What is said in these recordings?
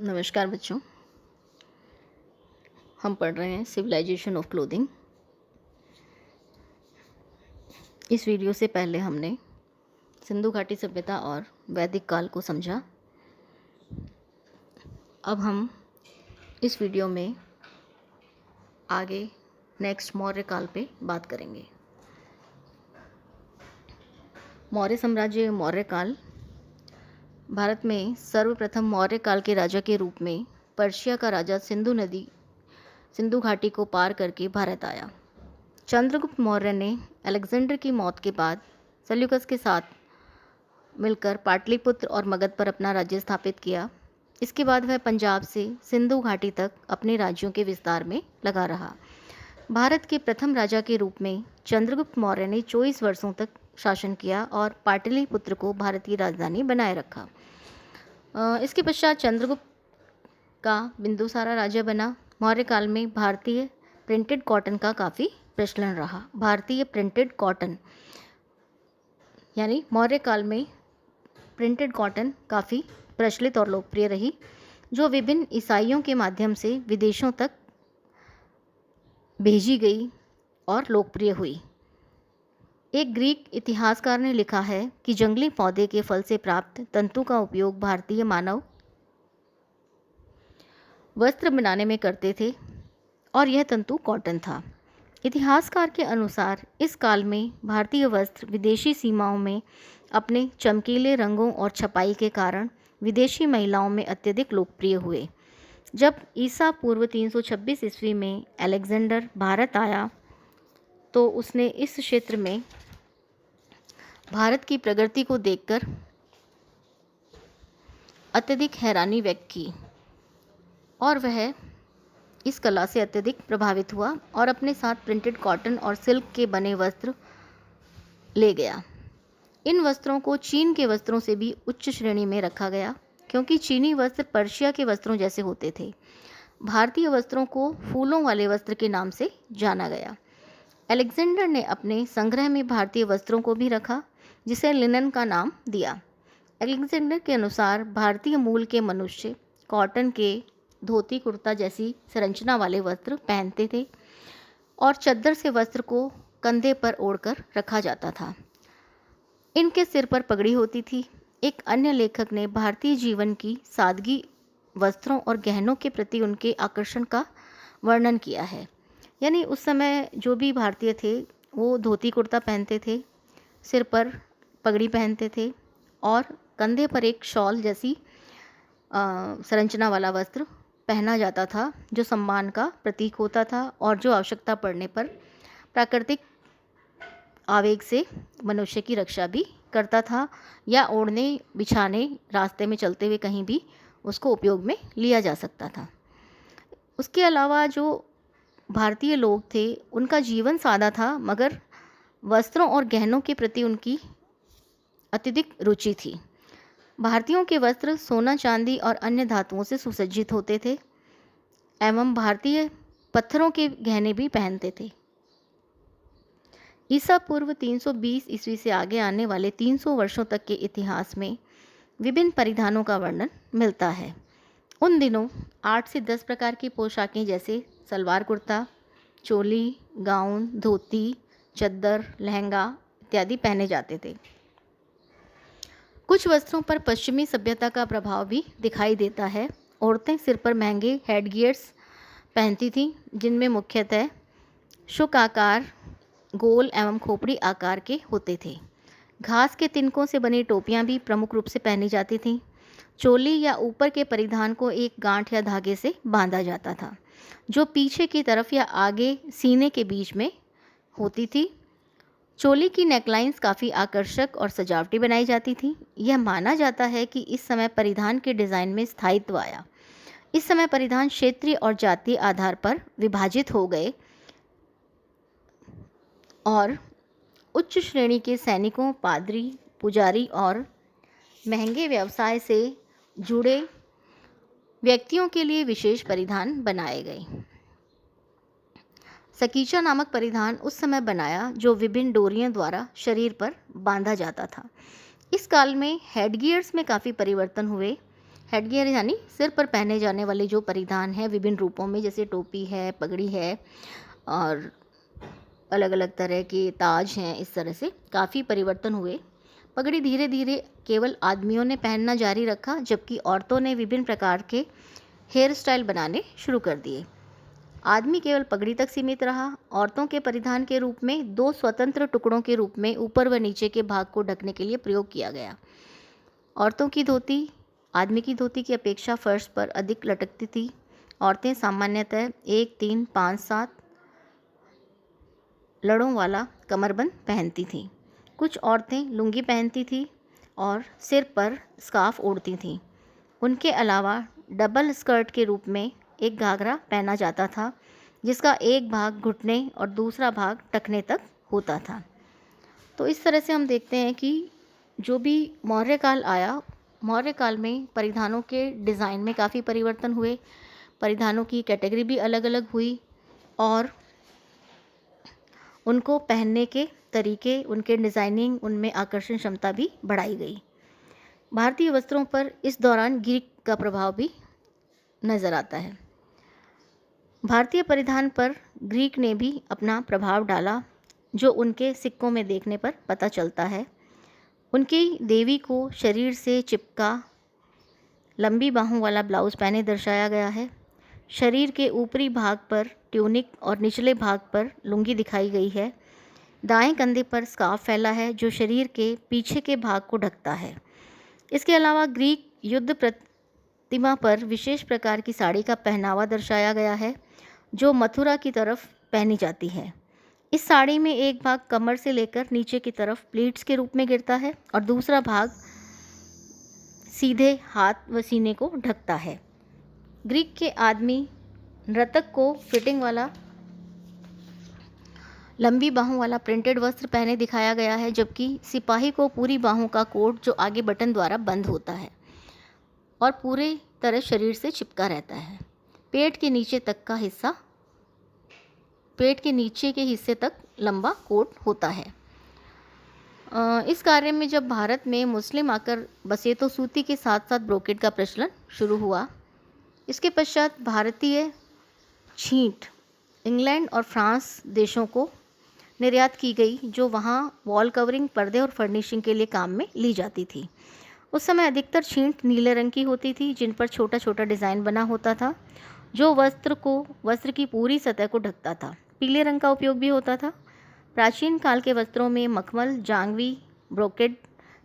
नमस्कार बच्चों। हम पढ़ रहे हैं सिविलाइजेशन ऑफ क्लोथिंग। इस वीडियो से पहले हमने सिंधु घाटी सभ्यता और वैदिक काल को समझा। अब हम इस वीडियो में आगे नेक्स्ट मौर्य काल पे बात करेंगे। मौर्य साम्राज्य, मौर्य काल। भारत में सर्वप्रथम मौर्य काल के राजा के रूप में पर्शिया का राजा सिंधु घाटी को पार करके भारत आया। चंद्रगुप्त मौर्य ने अलेक्जेंडर की मौत के बाद सेल्यूकस के साथ मिलकर पाटलिपुत्र और मगध पर अपना राज्य स्थापित किया। इसके बाद वह पंजाब से सिंधु घाटी तक अपने राज्यों के विस्तार में लगा रहा। भारत के प्रथम राजा के रूप में चंद्रगुप्त मौर्य ने 24 वर्षों तक शासन किया और पाटलिपुत्र को भारत की राजधानी बनाए रखा। इसके पश्चात चंद्रगुप्त का बिंदुसारा राज्य बना। मौर्य काल में भारतीय प्रिंटेड कॉटन का काफ़ी प्रचलन रहा। भारतीय प्रिंटेड कॉटन यानी मौर्य काल में प्रिंटेड कॉटन काफ़ी प्रचलित और लोकप्रिय रही, जो विभिन्न ईसाइयों के माध्यम से विदेशों तक भेजी गई और लोकप्रिय हुई। एक ग्रीक इतिहासकार ने लिखा है कि जंगली पौधे के फल से प्राप्त तंतु का उपयोग भारतीय मानव वस्त्र बनाने में करते थे और यह तंतु कॉटन था। इतिहासकार के अनुसार इस काल में भारतीय वस्त्र विदेशी सीमाओं में अपने चमकीले रंगों और छपाई के कारण विदेशी महिलाओं में अत्यधिक लोकप्रिय हुए। जब ईसा पूर्व 326 ईस्वी में अलेक्जेंडर भारत आया तो उसने इस क्षेत्र में भारत की प्रगति को देखकर अत्यधिक हैरानी व्यक्त की और वह इस कला से अत्यधिक प्रभावित हुआ और अपने साथ प्रिंटेड कॉटन और सिल्क के बने वस्त्र ले गया। इन वस्त्रों को चीन के वस्त्रों से भी उच्च श्रेणी में रखा गया, क्योंकि चीनी वस्त्र पर्शिया के वस्त्रों जैसे होते थे। भारतीय वस्त्रों को फूलों वाले वस्त्र के नाम से जाना गया। अलेक्जेंडर ने अपने संग्रह में भारतीय वस्त्रों को भी रखा, जिसे लिनन का नाम दिया। अलेक्जेंडर के अनुसार भारतीय मूल के मनुष्य कॉटन के धोती कुर्ता जैसी संरचना वाले वस्त्र पहनते थे और चद्दर से वस्त्र को कंधे पर ओढ़कर रखा जाता था। इनके सिर पर पगड़ी होती थी। एक अन्य लेखक ने भारतीय जीवन की सादगी, वस्त्रों और गहनों के प्रति उनके आकर्षण का वर्णन किया है। यानी उस समय जो भी भारतीय थे वो धोती कुर्ता पहनते थे, सिर पर पगड़ी पहनते थे और कंधे पर एक शॉल जैसी संरचना वाला वस्त्र पहना जाता था, जो सम्मान का प्रतीक होता था और जो आवश्यकता पड़ने पर प्राकृतिक आवेग से मनुष्य की रक्षा भी करता था या ओढ़ने बिछाने रास्ते में चलते हुए कहीं भी उसको उपयोग में लिया जा सकता था। उसके अलावा जो भारतीय लोग थे उनका जीवन सादा था, मगर वस्त्रों और गहनों के प्रति उनकी अत्यधिक रुचि थी। भारतीयों के वस्त्र सोना, चांदी और अन्य धातुओं से सुसज्जित होते थे एवं भारतीय पत्थरों के गहने भी पहनते थे। ईसा पूर्व 320 ईस्वी से आगे आने वाले 300 वर्षों तक के इतिहास में विभिन्न परिधानों का वर्णन मिलता है। उन दिनों 8 से 10 प्रकार की पोशाकें जैसे सलवार कुर्ता, चोली, गाउन, धोती, चद्दर, लहंगा इत्यादि पहने जाते थे। कुछ वस्त्रों पर पश्चिमी सभ्यता का प्रभाव भी दिखाई देता है। औरतें सिर पर महंगे हेडगियर्स पहनती थीं, जिनमें मुख्यतः शुक आकार, गोल एवं खोपड़ी आकार के होते थे। घास के तिनकों से बनी टोपियां भी प्रमुख रूप से पहनी जाती थीं। चोली या ऊपर के परिधान को एक गांठ या धागे से बांधा जाता था, जो पीछे की तरफ या आगे सीने के बीच में होती थी। चोली की नेकलाइंस काफ़ी आकर्षक और सजावटी बनाई जाती थी। यह माना जाता है कि इस समय परिधान के डिज़ाइन में स्थायित्व आया। इस समय परिधान क्षेत्रीय और जातीय आधार पर विभाजित हो गए और उच्च श्रेणी के सैनिकों, पादरी, पुजारी और महंगे व्यवसाय से जुड़े व्यक्तियों के लिए विशेष परिधान बनाए गए। सकीचा नामक परिधान उस समय बनाया जो विभिन्न डोरियों द्वारा शरीर पर बांधा जाता था। इस काल में हेडगियर्स में काफ़ी परिवर्तन हुए। हेडगियर यानी सिर पर पहने जाने वाले जो परिधान है विभिन्न रूपों में, जैसे टोपी है, पगड़ी है और अलग अलग तरह के ताज हैं, इस तरह से काफ़ी परिवर्तन हुए। पगड़ी धीरे धीरे केवल आदमियों ने पहनना जारी रखा, जबकि औरतों ने विभिन्न प्रकार के हेयर स्टाइल बनाने शुरू कर दिए। आदमी केवल पगड़ी तक सीमित रहा। औरतों के परिधान के रूप में 2 स्वतंत्र टुकड़ों के रूप में ऊपर व नीचे के भाग को ढकने के लिए प्रयोग किया गया। औरतों की धोती आदमी की धोती की अपेक्षा फर्श पर अधिक लटकती थी। औरतें सामान्यतः 1, 3, 5, 7 लड़ों वाला कमरबंद पहनती थीं। कुछ औरतें लुंगी पहनती थीं और सिर पर स्कार्फ ओढ़ती थीं। उनके अलावा डबल स्कर्ट के रूप में एक घाघरा पहना जाता था, जिसका एक भाग घुटने और दूसरा भाग टखने तक होता था। तो इस तरह से हम देखते हैं कि जो भी मौर्य काल आया, मौर्य काल में परिधानों के डिज़ाइन में काफ़ी परिवर्तन हुए, परिधानों की कैटेगरी भी अलग अलग हुई और उनको पहनने के तरीके, उनके डिज़ाइनिंग, उनमें आकर्षण क्षमता भी बढ़ाई गई। भारतीय वस्त्रों पर इस दौरान ग्रीक का प्रभाव भी नज़र आता है। भारतीय परिधान पर ग्रीक ने भी अपना प्रभाव डाला, जो उनके सिक्कों में देखने पर पता चलता है। उनकी देवी को शरीर से चिपका लंबी बाहों वाला ब्लाउज पहने दर्शाया गया है। शरीर के ऊपरी भाग पर ट्यूनिक और निचले भाग पर लुंगी दिखाई गई है। दाएं कंधे पर स्कार्फ फैला है, जो शरीर के पीछे के भाग को ढकता है। इसके अलावा ग्रीक युद्ध प्रतिमा पर विशेष प्रकार की साड़ी का पहनावा दर्शाया गया है, जो मथुरा की तरफ पहनी जाती है। इस साड़ी में एक भाग कमर से लेकर नीचे की तरफ प्लीट्स के रूप में गिरता है और दूसरा भाग सीधे हाथ व सीने को ढकता है। ग्रीक के आदमी नर्तक को फिटिंग वाला लंबी बाहों वाला प्रिंटेड वस्त्र पहने दिखाया गया है, जबकि सिपाही को पूरी बाहों का कोट जो आगे बटन द्वारा बंद होता है और पूरे तरह शरीर से चिपका रहता है। पेट के नीचे के हिस्से तक लंबा कोट होता है। इस कार्य में जब भारत में मुस्लिम आकर बसे तो सूती के साथ साथ ब्रोकेड का प्रचलन शुरू हुआ। इसके पश्चात भारतीय छींट इंग्लैंड और फ्रांस देशों को निर्यात की गई, जो वहाँ वॉल कवरिंग, पर्दे और फर्निशिंग के लिए काम में ली जाती थी। उस समय अधिकतर छींट नीले रंग की होती थी, जिन पर छोटा छोटा डिज़ाइन बना होता था, जो वस्त्र की पूरी सतह को ढकता था। पीले रंग का उपयोग भी होता था। प्राचीन काल के वस्त्रों में मखमल, जांगवी, ब्रोकेड,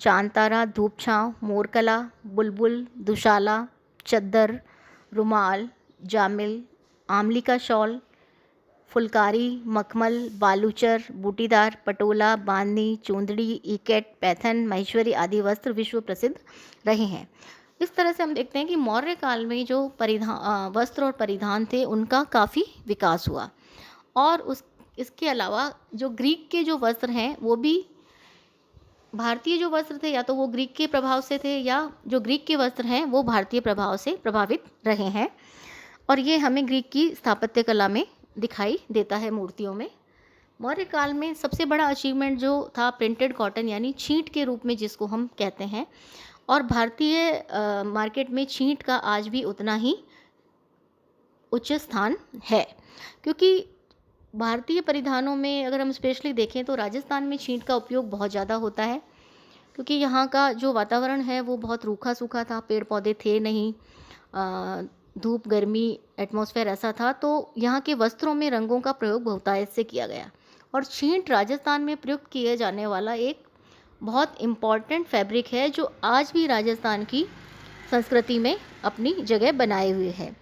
चांतारा, धूप छांव, मोरकला, बुलबुल, दुशाला, चद्दर, रुमाल, जामिल, आमली का शॉल, फुलकारी, मखमल, बालूचर, बूटीदार, पटोला, बांधनी, चूंदड़ी, इकेट, पैथन, महेश्वरी आदि वस्त्र विश्व प्रसिद्ध रहे हैं। इस तरह से हम देखते हैं कि मौर्य काल में जो वस्त्र और परिधान थे, उनका काफ़ी विकास हुआ। और इसके अलावा जो ग्रीक के जो वस्त्र हैं, वो भी भारतीय जो वस्त्र थे, या तो वो ग्रीक के प्रभाव से थे, या जो ग्रीक के वस्त्र हैं वो भारतीय प्रभाव से प्रभावित रहे हैं। और ये हमें ग्रीक की स्थापत्य कला में दिखाई देता है, मूर्तियों में। मौर्य काल में सबसे बड़ा अचीवमेंट जो था प्रिंटेड कॉटन, यानी छींट के रूप में जिसको हम कहते हैं। और भारतीय मार्केट में छींट का आज भी उतना ही उच्च स्थान है, क्योंकि भारतीय परिधानों में अगर हम स्पेशली देखें तो राजस्थान में छींट का उपयोग बहुत ज़्यादा होता है, क्योंकि यहाँ का जो वातावरण है वो बहुत रूखा सूखा था, पेड़ पौधे थे नहीं, धूप गर्मी एटमॉस्फेयर ऐसा था, तो यहाँ के वस्त्रों में रंगों का प्रयोग बहुतायत से किया गया। और छींट राजस्थान में प्रयुक्त किए जाने वाला एक बहुत इम्पॉर्टेंट फैब्रिक है, जो आज भी राजस्थान की संस्कृति में अपनी जगह बनाए हुए है।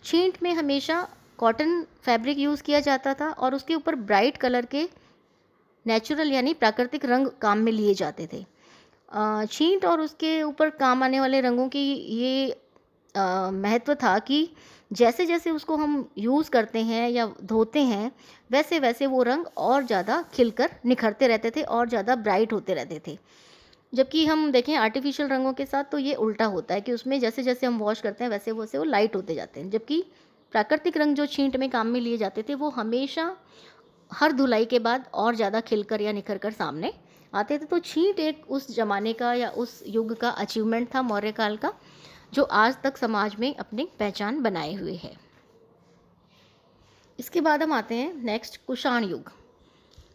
छींट में हमेशा कॉटन फैब्रिक यूज़ किया जाता था और उसके ऊपर ब्राइट कलर के नेचुरल यानी प्राकृतिक रंग काम में लिए जाते थे। छींट और उसके ऊपर काम आने वाले रंगों की ये महत्व था कि जैसे जैसे उसको हम यूज़ करते हैं या धोते हैं, वैसे वैसे वो रंग और ज़्यादा खिलकर निखरते रहते थे और ज़्यादा ब्राइट होते रहते थे। जबकि हम देखें आर्टिफिशियल रंगों के साथ तो ये उल्टा होता है कि उसमें जैसे जैसे हम वॉश करते हैं वैसे वैसे वो लाइट होते जाते हैं, जबकि प्राकृतिक रंग जो छींट में काम में लिए जाते थे वो हमेशा हर धुलाई के बाद और ज़्यादा खिलकर या निखर कर सामने आते थे। तो छींट एक उस ज़माने का या उस युग का अचीवमेंट था मौर्य काल का, जो आज तक समाज में अपनी पहचान बनाए हुए है। इसके बाद हम आते हैं नेक्स्ट कुषाण युग।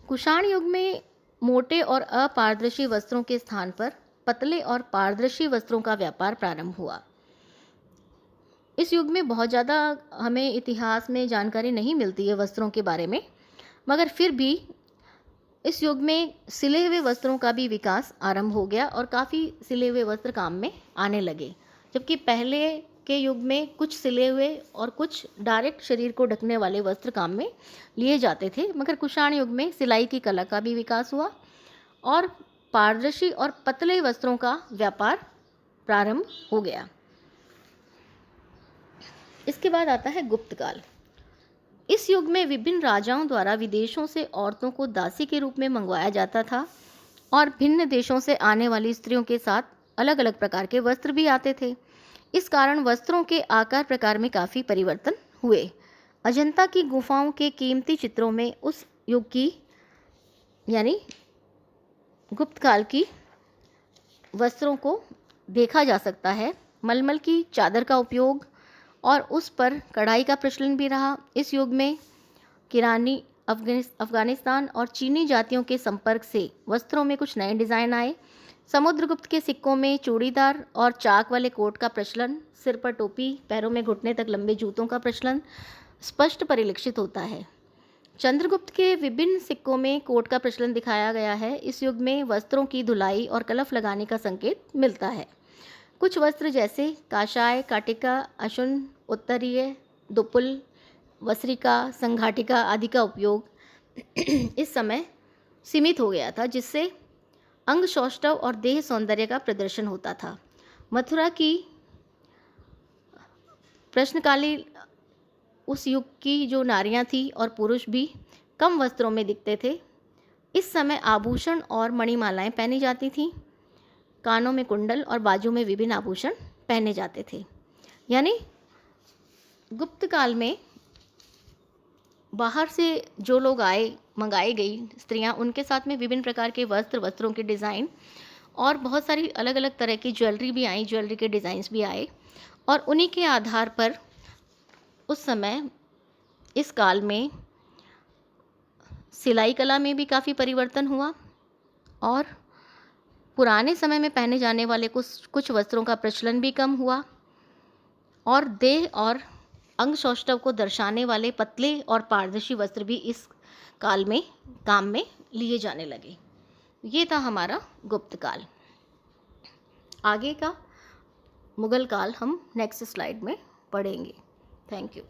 कुषाण युग में मोटे और अपारदर्शी वस्त्रों के स्थान पर पतले और पारदर्शी वस्त्रों का व्यापार प्रारंभ हुआ। इस युग में बहुत ज़्यादा हमें इतिहास में जानकारी नहीं मिलती है वस्त्रों के बारे में, मगर फिर भी इस युग में सिले हुए वस्त्रों का भी विकास आरंभ हो गया और काफ़ी सिले हुए वस्त्र काम में आने लगे। जबकि पहले के युग में कुछ सिले हुए और कुछ डायरेक्ट शरीर को ढकने वाले वस्त्र काम में लिए जाते थे, मगर कुषाण युग में सिलाई की कला का भी विकास हुआ और पारदर्शी और पतले वस्त्रों का व्यापार प्रारंभ हो गया। इसके बाद आता है गुप्त काल। इस युग में विभिन्न राजाओं द्वारा विदेशों से औरतों को दासी के रूप में मंगवाया जाता था और भिन्न देशों से आने वाली स्त्रियों के साथ अलग अलग प्रकार के वस्त्र भी आते थे। इस कारण वस्त्रों के आकार प्रकार में काफ़ी परिवर्तन हुए। अजंता की गुफाओं के कीमती चित्रों में उस युग की यानी गुप्त काल की वस्त्रों को देखा जा सकता है। मलमल की चादर का उपयोग और उस पर कढ़ाई का प्रचलन भी रहा। इस युग में ईरानी, अफगानिस्तान और चीनी जातियों के संपर्क से वस्त्रों में कुछ नए डिज़ाइन आए। समुद्रगुप्त के सिक्कों में चूड़ीदार और चाक वाले कोट का प्रचलन, सिर पर टोपी, पैरों में घुटने तक लंबे जूतों का प्रचलन स्पष्ट परिलक्षित होता है। चंद्रगुप्त के विभिन्न सिक्कों में कोट का प्रचलन दिखाया गया है। इस युग में वस्त्रों की धुलाई और कलफ लगाने का संकेत मिलता है। कुछ वस्त्र जैसे काशाय, काटिका, अशुन, उत्तरीय, दुपुल, वस्त्रिका, संघाटिका आदि का उपयोग इस समय सीमित हो गया था, जिससे अंग सौष्ठव और देह सौंदर्य का प्रदर्शन होता था। मथुरा की प्रश्नकालीन उस युग की जो नारियां थी और पुरुष भी कम वस्त्रों में दिखते थे। इस समय आभूषण और मणिमालाएं पहनी जाती थीं। कानों में कुंडल और बाजू में विभिन्न आभूषण पहने जाते थे। यानी गुप्त काल में बाहर से जो लोग आए, मंगाई गई स्त्रियां, उनके साथ में विभिन्न प्रकार के वस्त्रों के डिज़ाइन और बहुत सारी अलग अलग तरह की ज्वेलरी भी आई, ज्वेलरी के डिज़ाइंस भी आए और उन्हीं के आधार पर उस समय इस काल में सिलाई कला में भी काफ़ी परिवर्तन हुआ और पुराने समय में पहने जाने वाले कुछ वस्त्रों का प्रचलन भी कम हुआ और देह और अंग सौष्ठव को दर्शाने वाले पतले और पारदर्शी वस्त्र भी इस काल में काम में लिए जाने लगे। ये था हमारा गुप्त काल। आगे का मुगल काल हम नेक्स्ट स्लाइड में पढ़ेंगे। Thank you.